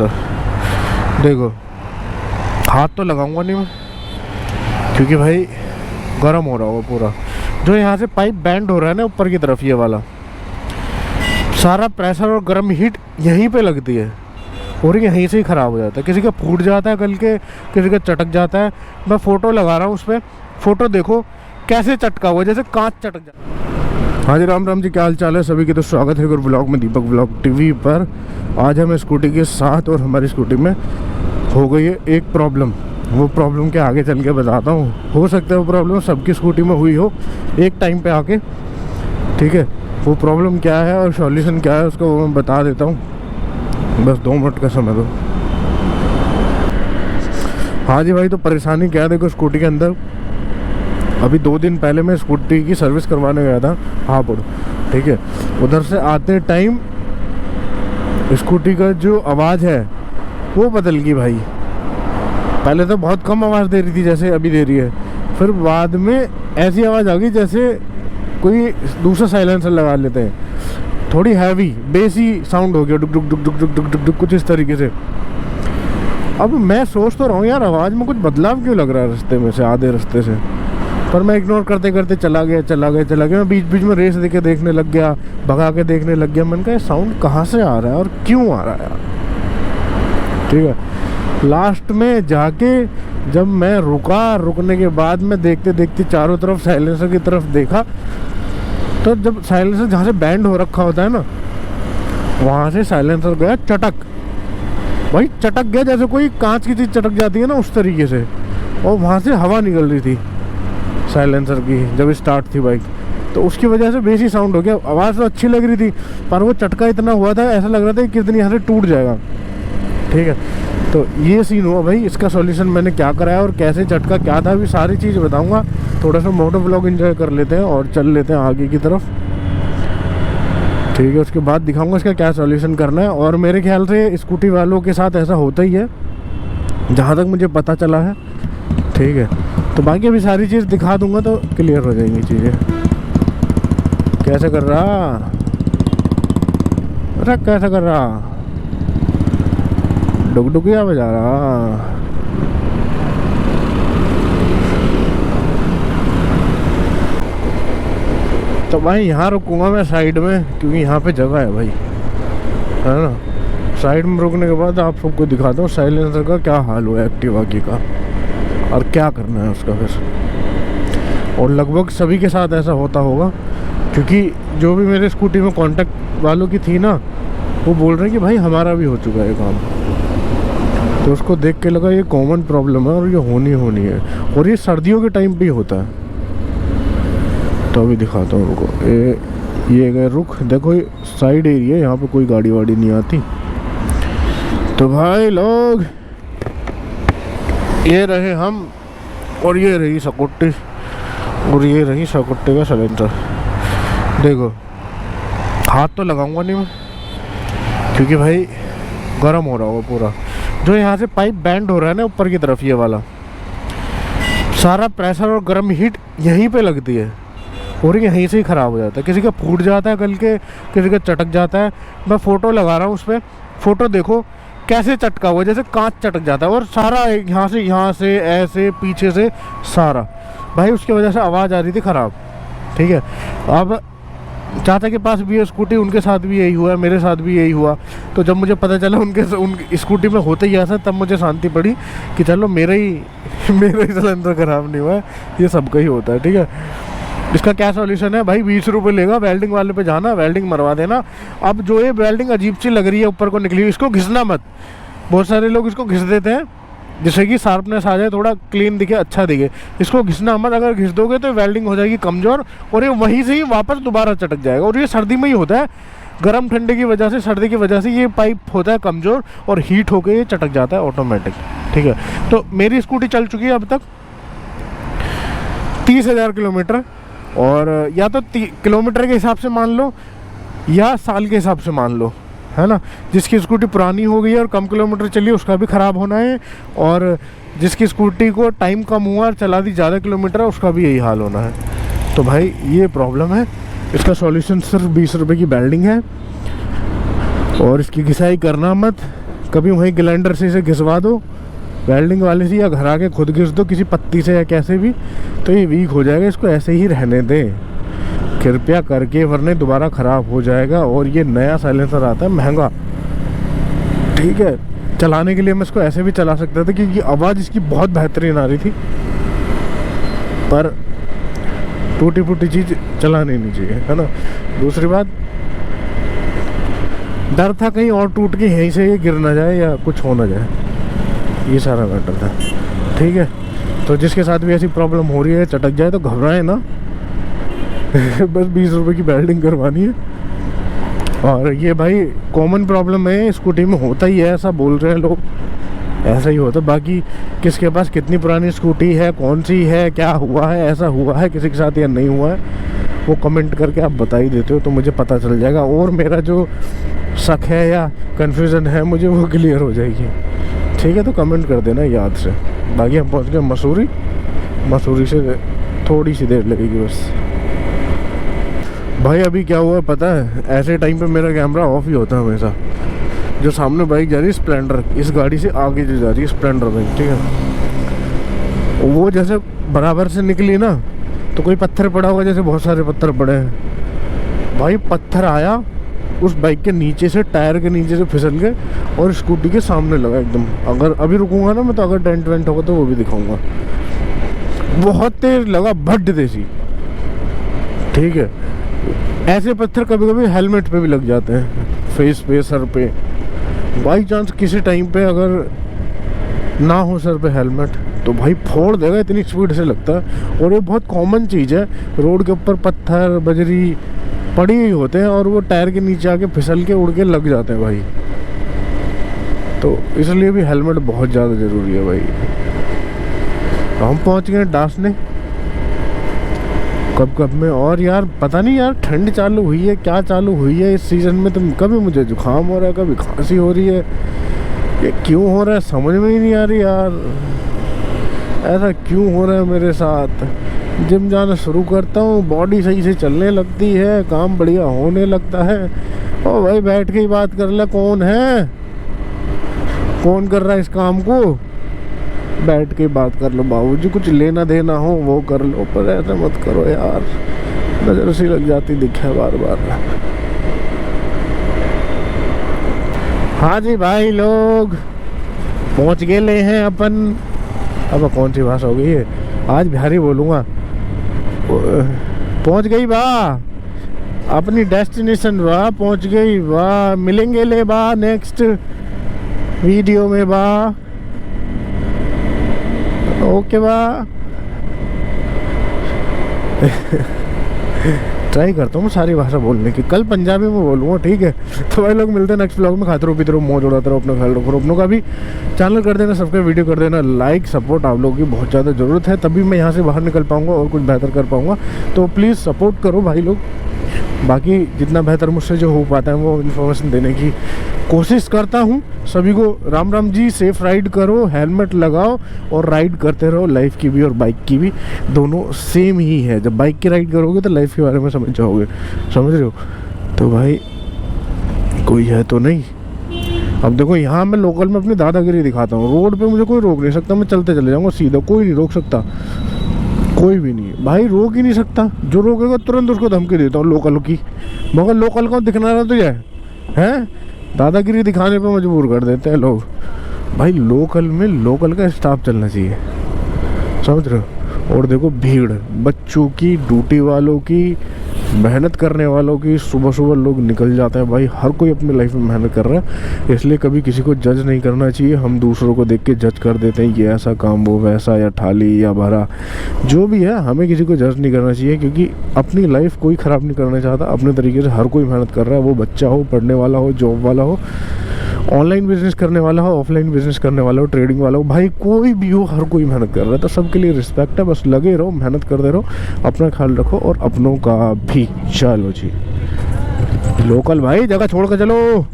Cylinder. देखो हाथ तो लगाऊंगा नहीं मैं, क्योंकि भाई गर्म हो रहा होगा पूरा। जो यहाँ से पाइप बैंड हो रहा है ना ऊपर की तरफ, ये वाला सारा प्रेशर और गर्म हीट यहीं पे लगती है और यहीं से ही ख़राब हो जाता है। किसी का फूट जाता है गल के, किसी का चटक जाता है। मैं फ़ोटो लगा रहा हूँ उस पर, फ़ोटो देखो कैसे चटका हुआ, जैसे कांच चटक जाता है। हाँ जी, राम राम जी, क्या हाल चाल है सभी की। तो स्वागत है गुरु ब्लॉग में, दीपक ब्लॉग टीवी पर। आज हमें स्कूटी के साथ और हमारी स्कूटी में हो गई है एक प्रॉब्लम। वो प्रॉब्लम के आगे चल के बताता हूँ। हो सकता है वो प्रॉब्लम सबकी स्कूटी में हुई हो एक टाइम पे आके, ठीक है। वो प्रॉब्लम क्या है और सॉल्यूशन क्या है उसको मैं बता देता हूँ, बस 2 मिनट का समय दो। हाँ जी भाई, तो परेशानी क्या है, देखो स्कूटी के अंदर अभी 2 दिन पहले मैं स्कूटी की सर्विस करवाने गया था हापुड़, ठीक है। उधर से आते टाइम स्कूटी का जो आवाज़ है वो बदल गई भाई। पहले तो बहुत कम आवाज़ दे रही थी जैसे अभी दे रही है, फिर बाद में ऐसी आवाज़ आ गई जैसे कोई दूसरा साइलेंसर लगा लेते हैं। थोड़ी हैवी बेसी साउंड हो गया, डुक डुक डुक डुक डुक डुक डुक डुक, कुछ इस तरीके से। अब मैं सोच तो रहा हूँ यार, आवाज़ में कुछ बदलाव क्यों लग रहा है रास्ते में से, आधे रास्ते से। पर मैं इग्नोर करते करते चला गया। मैं बीच बीच में रेस देके देखने लग गया, भगा के देखने लग गया। मैंने कहा साउंड कहाँ से आ रहा है और क्यों आ रहा है यार, ठीक है। लास्ट में जाके जब मैं रुकने के बाद मैं देखते देखते चारों तरफ साइलेंसर की तरफ देखा, तो जब साइलेंसर जहाँ से बैंड हो रखा होता है ना, वहाँ से साइलेंसर गया चटक। भाई चटक गया जैसे कोई कांच की चीज़ चटक जाती है ना, उस तरीके से। और वहाँ से हवा निकल रही थी साइलेंसर की जब स्टार्ट थी बाइक, तो उसकी वजह से बेसी साउंड हो गया। आवाज़ तो अच्छी लग रही थी, पर वो चटका इतना हुआ था, ऐसा लग रहा था कि किस दिन यहाँ से टूट जाएगा, ठीक है। तो ये सीन हुआ भाई। इसका सॉल्यूशन मैंने क्या कराया और कैसे चटका क्या था, अभी सारी चीज़ बताऊंगा। थोड़ा सा मोटो व्लॉग एंजॉय कर लेते हैं और चल लेते हैं आगे की तरफ, ठीक है। उसके बाद दिखाऊंगा इसका क्या सॉल्यूशन करना है। और मेरे ख्याल से स्कूटी वालों के साथ ऐसा होता ही है, जहाँ तक मुझे पता चला है, ठीक है। तो बाकी अभी सारी चीज़ दिखा दूंगा तो क्लियर हो जाएंगी चीज़ें। कैसे कर रहा, अरे कैसे कर रहा, डुगडुगिया बजा रहा। तो भाई यहाँ रुकूंगा मैं साइड में, क्योंकि यहाँ पे जगह है भाई, है ना। साइड में रुकने के बाद आप सबको दिखाता हूँ साइलेंसर का क्या हाल हुआ है एक्टिवा की का, और क्या करना है उसका फिर। और लगभग सभी के साथ ऐसा होता होगा, क्योंकि जो भी मेरे स्कूटी में कांटेक्ट वालों की थी ना, वो बोल रहे हैं कि भाई हमारा भी हो चुका है काम। तो उसको देख के लगा ये कॉमन प्रॉब्लम है और ये होनी है, और ये सर्दियों के टाइम पे ही होता है। तो अभी दिखाता हूँ उनको। ये गए रुक, देखो ये साइड एरिया, यहाँ पे कोई गाड़ी वाड़ी नहीं आती। तो भाई लोग, ये रहे हम, और ये रही स्कूटी, और ये रही स्कूटी का सिलेंडर। देखो हाथ तो लगाऊंगा नहीं मैं, क्योंकि भाई गर्म हो रहा होगा पूरा। जो यहाँ से पाइप बैंड हो रहा है ना ऊपर की तरफ, ये वाला सारा प्रेशर और गर्म हीट यहीं पे लगती है और यहीं से ही ख़राब हो जाता है। किसी का फूट जाता है गल के, किसी का चटक जाता है। मैं फ़ोटो लगा रहा हूँ उस पर, फ़ोटो देखो कैसे चटका हुआ, जैसे कांच चटक जाता है। और सारा यहाँ से ऐसे पीछे से सारा भाई, उसकी वजह से आवाज़ आ रही थी ख़राब, ठीक है। अब चाचा के पास भी है स्कूटी, उनके साथ भी यही हुआ, मेरे साथ भी यही हुआ। तो जब मुझे पता चला उनकी स्कूटी में होते ही ऐसा, तब मुझे शांति पड़ी कि चलो मेरा ही सिलेंडर ख़राब नहीं हुआ है, ये सबका ही होता है, ठीक है। इसका क्या सॉल्यूशन है भाई, 20 रुपये लेगा, वेल्डिंग वाले पे जाना, वेल्डिंग मरवा देना। अब जो ये वेल्डिंग अजीब सी लग रही है ऊपर को निकली हुई, इसको घिसना मत। बहुत सारे लोग इसको घिस देते हैं जिससे कि शार्पनेस आ जाए, थोड़ा क्लीन दिखे, अच्छा दिखे। इसको घिसना मत, अगर घिस दोगे तो वेल्डिंग हो जाएगी कमज़ोर, और ये वहीं से ही वापस दोबारा चटक जाएगा। और ये सर्दी में ही होता है, गर्म ठंडे की वजह से, सर्दी की वजह से ये पाइप होता है कमज़ोर और हीट होकर ये चटक जाता है ऑटोमेटिक, ठीक है। तो मेरी स्कूटी चल चुकी है अब तक 30,000 किलोमीटर, और या तो किलोमीटर के हिसाब से मान लो या साल के हिसाब से मान लो, है ना। जिसकी स्कूटी पुरानी हो गई है और कम किलोमीटर चली, उसका भी ख़राब होना है, और जिसकी स्कूटी को टाइम कम हुआ और चला दी ज़्यादा किलोमीटर, उसका भी यही हाल होना है। तो भाई ये प्रॉब्लम है। इसका सॉल्यूशन सिर्फ 20 रुपये की वेल्डिंग है, और इसकी घिसाई करना मत, कभी वहीं ग्राइंडर से इसे घिसवा दो वेल्डिंग वाले से, या घर आके खुद घिस दो किसी पत्ती से या कैसे भी, तो ये वीक हो जाएगा। इसको ऐसे ही रहने दें कृपया करके, वरना दोबारा ख़राब हो जाएगा। और ये नया साइलेंसर आता है महंगा, ठीक है, चलाने के लिए मैं इसको ऐसे भी चला सकता था क्योंकि आवाज़ इसकी बहुत बेहतरीन आ रही थी, पर टूटी फूटी चीज़ चलानी नहीं चाहिए, है ना। दूसरी बात, डर था कहीं और टूट के यहीं से ये गिर ना जाए या कुछ हो ना जाए, ये सारा मैटर था, ठीक है। तो जिसके साथ भी ऐसी प्रॉब्लम हो रही है, चटक जाए, तो घबराए ना बस 20 रुपए की वेल्डिंग करवानी है। और ये भाई कॉमन प्रॉब्लम है, स्कूटी में होता ही है, ऐसा बोल रहे हैं लोग, ऐसा ही होता। बाकी किसके पास कितनी पुरानी स्कूटी है, कौन सी है, क्या हुआ है, ऐसा हुआ है किसी के साथ या नहीं हुआ है, वो कमेंट करके आप बता ही देते हो तो मुझे पता चल जाएगा, और मेरा जो शक है या कन्फ्यूज़न है मुझे वो क्लियर हो जाएगी, ठीक है। तो कमेंट कर देना याद से। बाकी हम पहुंच गए मसूरी, मसूरी से थोड़ी सी देर लगेगी बस। भाई अभी क्या हुआ पता है, ऐसे टाइम पे मेरा कैमरा ऑफ ही होता है हमेशा। जो सामने बाइक जा रही है स्प्लेंडर, इस गाड़ी से आगे जो जा रही है स्प्लेंडर बाइक, ठीक है, वो जैसे बराबर से निकली ना, तो कोई पत्थर पड़ा होगा, जैसे बहुत सारे पत्थर पड़े हैं भाई, पत्थर आया उस बाइक के नीचे से, टायर के नीचे से फिसल गए और स्कूटी के सामने लगा एकदम। अगर अभी रुकूंगा ना मैं, तो अगर डेंट वेंट होगा तो वो भी दिखाऊंगा। बहुत तेज लगा, भड्ड देसी, ठीक है। ऐसे पत्थर कभी कभी हेलमेट पे भी लग जाते हैं, फेस पे, सर पे। बाई चांस किसी टाइम पे अगर ना हो सर पे हेलमेट, तो भाई फोड़ देगा, इतनी स्पीड से लगता है। और ये बहुत कॉमन चीज़ है, रोड के ऊपर पत्थर बजरी पड़ी हुई होते हैं और वो टायर के नीचे आके फिसल के उड़ के लग जाते हैं भाई। तो इसलिए भी हेलमेट बहुत ज़्यादा ज़रूरी है भाई। तो हम पहुँच गए डासने कब में, और यार पता नहीं यार ठंड चालू हुई है, क्या चालू हुई है इस सीज़न में, तो कभी मुझे जुकाम हो रहा है, कभी खांसी हो रही है, ये क्यों हो रहा है समझ में ही नहीं आ रही यार, ऐसा क्यों हो रहा है मेरे साथ। जिम जाना शुरू करता हूँ, बॉडी सही से चलने लगती है, काम बढ़िया होने लगता है। ओ भाई बैठ के ही बात कर ले, कौन है, कौन कर रहा है इस काम को, बैठ के बात कर लो बाबूजी, कुछ लेना देना हो वो कर लो, पर ऐसा मत करो यार, नजर सी लग जाती दिखे बार बार। हाँ जी भाई लोग पहुँच गए हैं अपन। अब कौन सी भाषा हो गई है, आज बिहारी बोलूँगा। पहुँच गई बा अपनी डेस्टिनेशन, बा पहुँच गई बा, मिलेंगे ले बा नेक्स्ट वीडियो में बा, ओके बा। ट्राई करता हूँ सारी भाषा बोलने की, कल पंजाबी में बोलूँगा, ठीक है। तो भाई लोग मिलते हैं नेक्स्ट ब्लॉग में, खाते रहो पीते रहो मौज उड़ाते रहो, अपना ख्याल रखो। अपनों का भी चैनल कर देना सब्सक्राइब, वीडियो कर देना लाइक, सपोर्ट आप लोगों की बहुत ज़्यादा ज़रूरत है, तभी मैं यहाँ से बाहर निकल पाऊँगा और कुछ बेहतर कर पाऊँगा। तो प्लीज़ सपोर्ट करो भाई लोग। बाकी जितना बेहतर मुझसे जो हो पाता है वो इन्फॉर्मेशन देने की कोशिश करता हूँ। सभी को राम राम जी, सेफ राइड करो, हेलमेट लगाओ और राइड करते रहो। लाइफ की भी और बाइक की भी दोनों सेम ही है, जब बाइक की राइड करोगे तो लाइफ के बारे में समझ जाओगे, समझ रहे हो। तो भाई कोई है तो नहीं। अब देखो यहाँ मैं लोकल में अपनी दादागिरी दिखाता हूँ, रोड पे मुझे कोई रोक नहीं सकता, मैं चलते चले जाऊँगा सीधा, कोई नहीं रोक सकता, कोई भी नहीं भाई, रोक ही नहीं सकता। जो रोकेगा तुरंत उसको धमकी देता हूँ लोकल की, मगर लोकल को दिखना रहा तुझे हैं, दादागिरी दिखाने पे मजबूर कर देते हैं लोग। भाई लोकल में लोकल का स्टाफ चलना चाहिए, समझ रहे हो। और देखो भीड़, बच्चों की, ड्यूटी वालों की, मेहनत करने वालों की, सुबह सुबह लोग निकल जाते हैं भाई, हर कोई अपनी लाइफ में मेहनत कर रहा है, इसलिए कभी किसी को जज नहीं करना चाहिए। हम दूसरों को देख के जज कर देते हैं, ये ऐसा काम, वो वैसा, या ठाली या भरा, जो भी है, हमें किसी को जज नहीं करना चाहिए, क्योंकि अपनी लाइफ कोई ख़राब नहीं करना चाहता। अपने तरीके से हर कोई मेहनत कर रहा है, वो बच्चा हो, पढ़ने वाला हो, जॉब वाला हो, ऑनलाइन बिजनेस करने वाला हो, ऑफलाइन बिजनेस करने वाला हो, ट्रेडिंग वाला हो, भाई कोई भी हो, हर कोई मेहनत कर रहा है। तो सबके लिए रिस्पेक्ट है, बस लगे रहो, मेहनत करते रहो, अपना ख्याल रखो और अपनों का भी। चलो जी लोकल भाई, जगह छोड़ कर चलो।